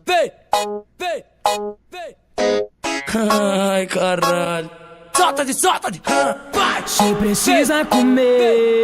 vem, vem, vem. Ai, caralho. Solta-de, vai. Se precisa comer,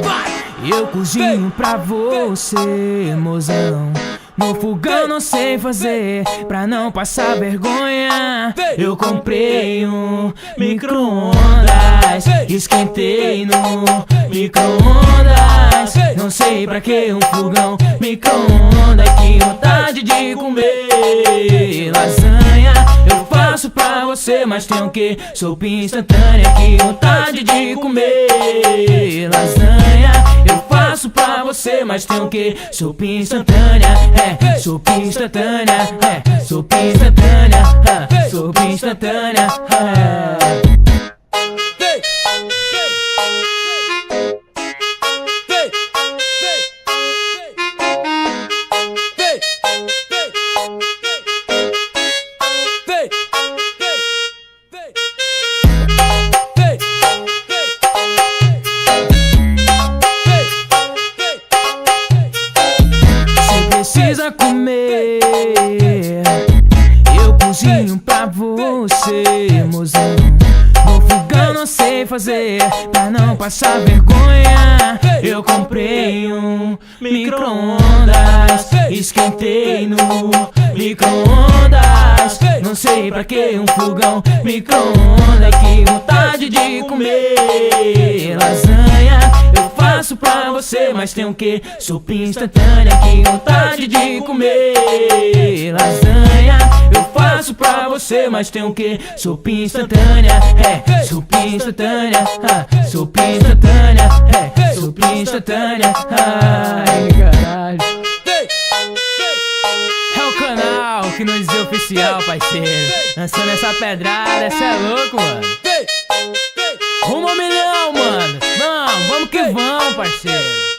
Vai. eu cozinho pra você, mozão. No fogão não sei fazer, pra não passar vergonha. Eu comprei um micro-ondas, esquentei no micro-ondas. Não sei pra que um fogão, micro-ondas. Que vontade de comer lasanha. Eu faço pra você, mas tem o que? Sopinha instantânea. Que vontade de comer lasanha. Eu faço pra você, mas tem o que? Sopinha instantânea, sopinha instantânea, sopinha instantânea, sopinha instantânea. Vem, vem, vem, Precisa comer, eu cozinho pra você, mozão. No fogão não sei fazer, pra não passar vergonha. Eu comprei um micro-ondas, esquentei no micro-ondas. Não sei pra que um fogão, micro-ondas. Que vontade de comer lasanha. Eu faço pra você, mas tem o que? Sopinha instantânea. Que vontade de comer lasanha. Eu faço pra você, mas tem o que? Sopinha instantânea, sopinha instantânea, sopinha instantânea, sopinha instantânea. Ai, caralho. É o canal que não diz oficial, parceiro. Lançando essa pedrada, cê é louco, mano. Rumo ao 1 milhão, mano. Não, vamos que vamos, parceiro.